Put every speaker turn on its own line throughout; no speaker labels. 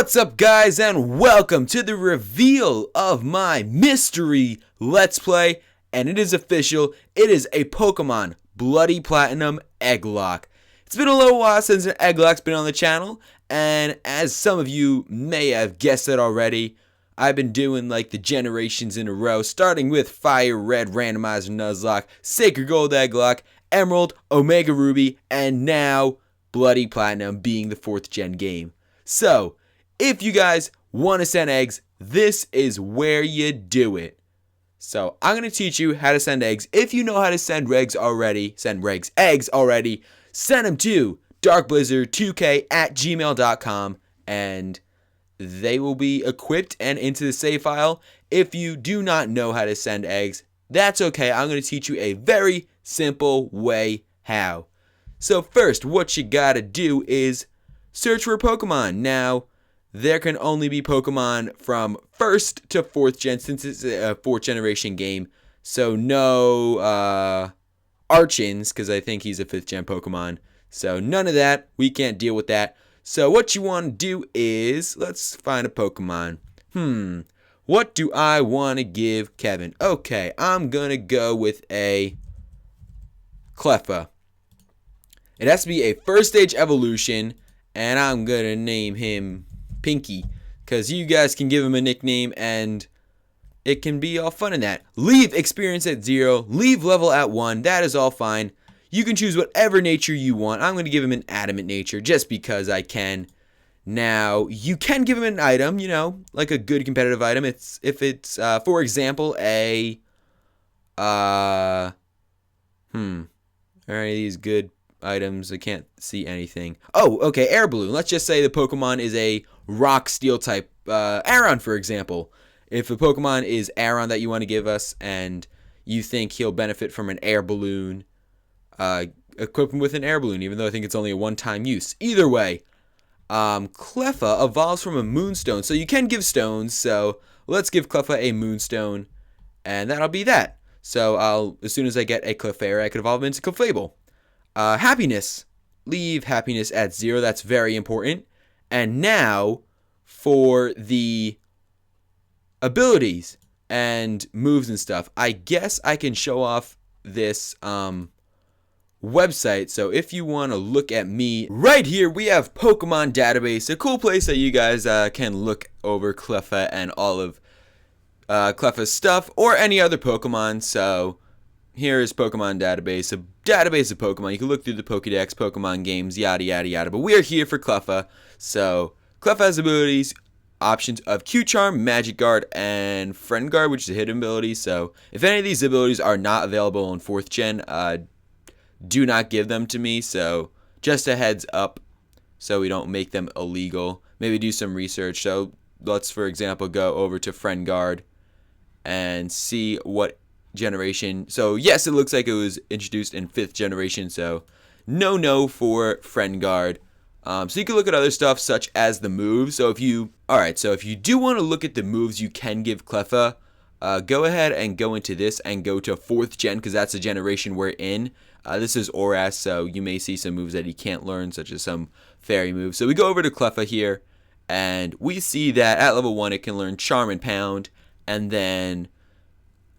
What's up, guys, and welcome to the reveal of my mystery Let's Play, and it is official. It is a Pokemon Bloody Platinum Egglocke. It's been a little while since an Egglocke's been on the channel, and as some of you may have guessed it already, I've been doing like the generations in a row, starting with Fire Red Randomizer Nuzlocke, Sacred Gold Egglocke, Emerald, Omega Ruby, and now Bloody Platinum being the 4th gen game. So, if you guys want to send eggs, this is where you do it. So I'm going to teach you how to send eggs. If you know how to send eggs already, send them to darkblizzard2k@gmail.com and they will be equipped and into the save file. If you do not know how to send eggs, that's okay. I'm going to teach you a very simple way how. So first, what you got to do is search for a Pokemon. Now, there can only be Pokemon from 1st to 4th gen since it's a 4th generation game. So no Archons, because I think he's a 5th gen Pokemon. So none of that. We can't deal with that. So what you want to do is, let's find a Pokemon. What do I want to give Kevin? Okay, I'm going to go with a Cleffa. It has to be a first stage evolution, and I'm going to name him Pinky, because you guys can give him a nickname and it can be all fun in that. Leave experience at 0, leave level at 1, that is all fine. You can choose whatever nature you want. I'm going to give him an adamant nature just because I can. Now, you can give him an item, you know, like a good competitive item. If it's for example, a are any of these good items? I can't see anything. Oh, okay, air balloon. Let's just say the Pokemon is a rock steel type, Aron, for example. If a Pokemon is Aron that you want to give us and you think he'll benefit from an air balloon, equip him with an air balloon, even though I think it's only a one-time use. Either way, Cleffa evolves from a moonstone, so you can give stones. So let's give Cleffa a moonstone, and that'll be that. So as soon as I get a Clefairy, I can evolve him into Clefable. Happiness. Leave happiness at 0. That's very important. And now for the abilities and moves and stuff. I guess I can show off this website. So if you want to look at me, right here we have Pokemon Database, a cool place that you guys can look over Cleffa and all of Cleffa's stuff or any other Pokemon. So here is Pokemon Database, a database of Pokemon. You can look through the Pokédex, Pokemon games, yada, yada, yada. But we are here for Cleffa. So Cleffa has abilities, options of Q-Charm, Magic Guard, and Friend Guard, which is a hidden ability. So if any of these abilities are not available on 4th gen, do not give them to me. So just a heads up so we don't make them illegal. Maybe do some research. So let's, for example, go over to Friend Guard and see what generation. So yes, it looks like it was introduced in 5th generation, so no for Friend Guard. So you can look at other stuff such as the moves. So if you do want to look at the moves you can give Cleffa, go ahead and go into this and go to 4th gen, because that's the generation we're in. This is Oras, so you may see some moves that he can't learn, such as some fairy moves. So we go over to Cleffa here, and we see that at level 1 it can learn Charm and Pound, and then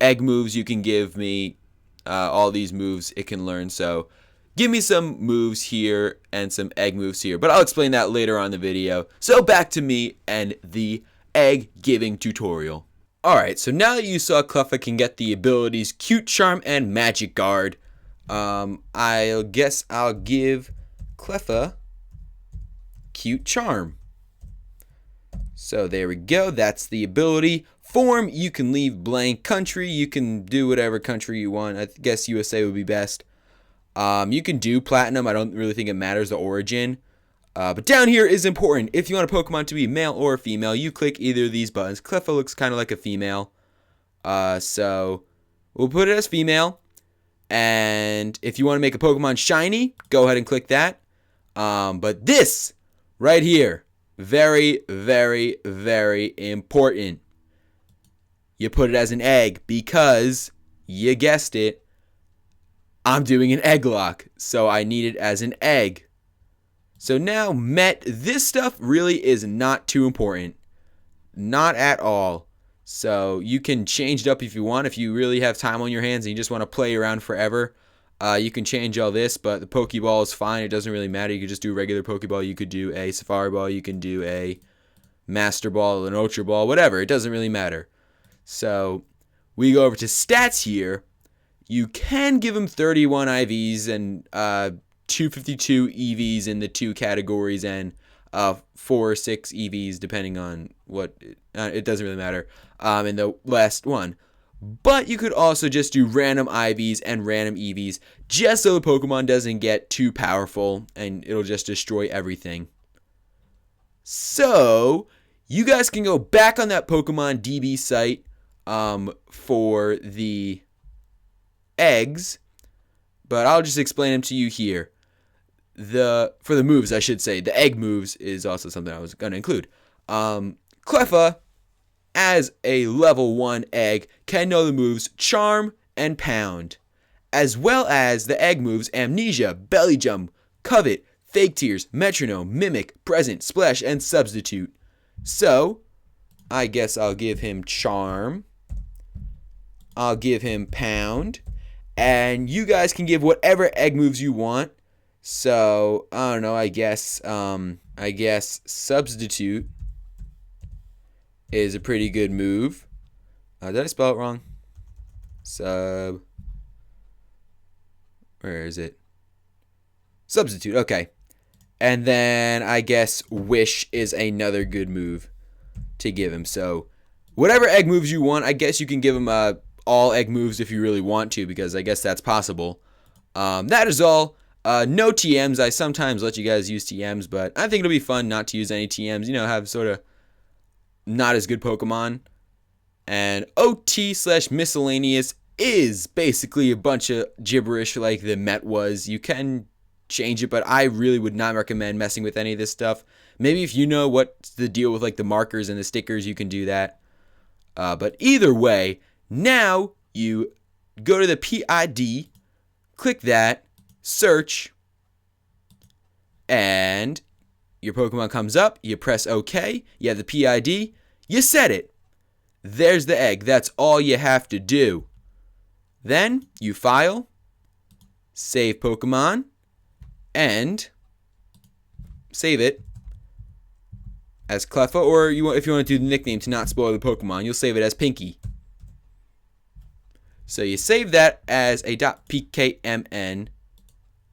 egg moves you can give me, all these moves it can learn. So give me some moves here and some egg moves here, but I'll explain that later on in the video. So back to me and the egg giving tutorial. Alright, so now that you saw Cleffa can get the abilities Cute Charm and Magic Guard, I guess I'll give Cleffa Cute Charm. So there we go, that's the ability. Form, you can leave blank. Country, you can do whatever country you want. I guess USA would be best. You can do Platinum. I don't really think it matters the origin. But down here is important. If you want a Pokemon to be male or female, you click either of these buttons. Cleffa looks kind of like a female. So we'll put it as female. And if you want to make a Pokemon shiny, go ahead and click that. But this right here, very, very, very important. You put it as an egg because, you guessed it, I'm doing an Egglocke, so I need it as an egg. So now Met, this stuff really is not too important. Not at all. So you can change it up if you want. If you really have time on your hands and you just want to play around forever, you can change all this, but the Pokeball is fine. It doesn't really matter. You could just do a regular Pokeball. You could do a Safari Ball. You can do a Master Ball, an Ultra Ball, whatever. It doesn't really matter. So we go over to stats here. You can give him 31 IVs and 252 EVs in the 2 categories and 4 or 6 EVs depending on what. It doesn't really matter in the last one. But you could also just do random IVs and random EVs just so the Pokemon doesn't get too powerful and it'll just destroy everything. So you guys can go back on that Pokemon DB site for the eggs, but I'll just explain them to you here. For the moves, I should say, the egg moves is also something I was going to include. Cleffa, as a level 1 egg, can know the moves Charm and Pound, as well as the egg moves Amnesia, Belly Jump, Covet, Fake Tears, Metronome, Mimic, Present, Splash, and Substitute. So, I guess I'll give him Charm. I'll give him Pound. And you guys can give whatever egg moves you want. So, I don't know, I guess Substitute is a pretty good move. Did I spell it wrong? Where is it? Substitute, okay. And then I guess Wish is another good move to give him. So, whatever egg moves you want, I guess you can give him all egg moves if you really want to, because I guess that's possible. That is all. No TMs. I sometimes let you guys use TMs, but I think it'll be fun not to use any TMs. You know, have sort of not as good Pokemon. And OT/miscellaneous is basically a bunch of gibberish like the Met was. You can change it, but I really would not recommend messing with any of this stuff. Maybe if you know what's the deal with like the markers and the stickers, you can do that. But either way, now you go to the PID, click that, search, and your Pokemon comes up. You press OK. You have the PID. You set it. There's the egg. That's all you have to do. Then you file, save Pokemon, and save it as Cleffa, or if you want to do the nickname to not spoil the Pokemon, you'll save it as Pinky. So you save that as a .pkmn,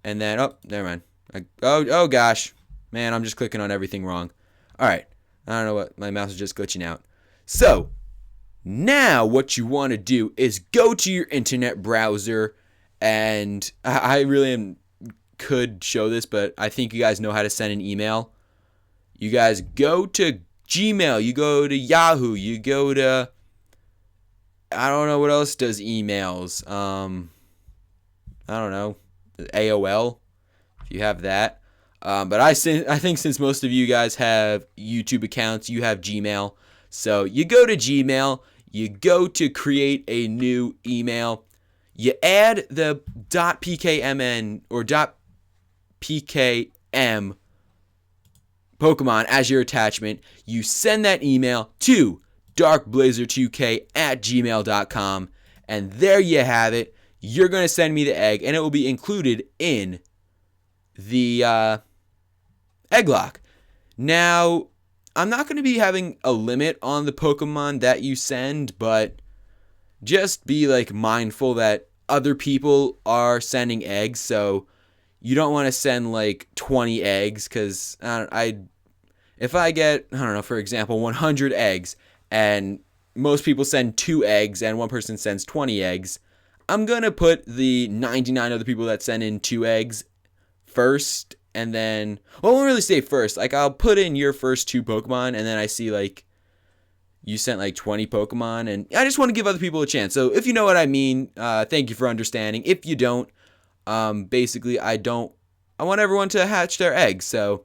and then, oh, never mind. Oh gosh. Man, I'm just clicking on everything wrong. Alright, I don't know what, my mouse is just glitching out. So, now what you want to do is go to your internet browser, and I really could show this, but I think you guys know how to send an email. You guys go to Gmail, you go to Yahoo, you go to, I don't know what else does emails. I don't know, AOL, if you have that. But I think since most of you guys have YouTube accounts, you have Gmail. So you go to Gmail, you go to create a new email, you add the .pkmn or .pkm Pokemon as your attachment. You send that email to darkblazer2k@gmail.com, and there you have it. You're going to send me the egg, and it will be included in the Egglocke. Now, I'm not going to be having a limit on the Pokemon that you send, but just be like mindful that other people are sending eggs, so you don't want to send like 20 eggs, because if I get, I don't know, for example, 100 eggs, and most people send 2 eggs, and one person sends 20 eggs, I'm going to put the 99 other people that send in 2 eggs first, and then, well, I won't really say first, like, I'll put in your first 2 Pokemon, and then I see, like, you sent, like, 20 Pokemon, and I just want to give other people a chance. So, if you know what I mean, thank you for understanding. If you don't, basically, I want everyone to hatch their eggs, so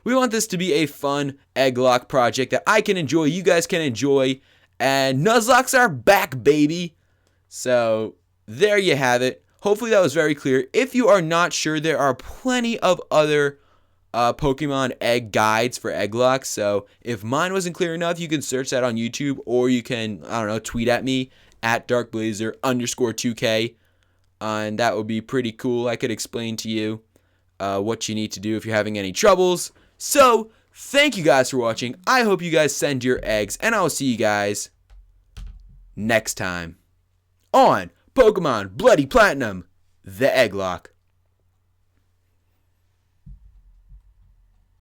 we want this to be a fun Egglocke project that I can enjoy, you guys can enjoy, and Nuzlockes are back, baby! So, there you have it. Hopefully that was very clear. If you are not sure, there are plenty of other Pokemon egg guides for Egglocke. So if mine wasn't clear enough, you can search that on YouTube, or you can, I don't know, tweet at me at darkblazer_2k, and that would be pretty cool. I could explain to you what you need to do if you're having any troubles. So thank you guys for watching. I hope you guys send your eggs, and I'll see you guys next time on Pokemon Bloody Platinum, the Egglocke.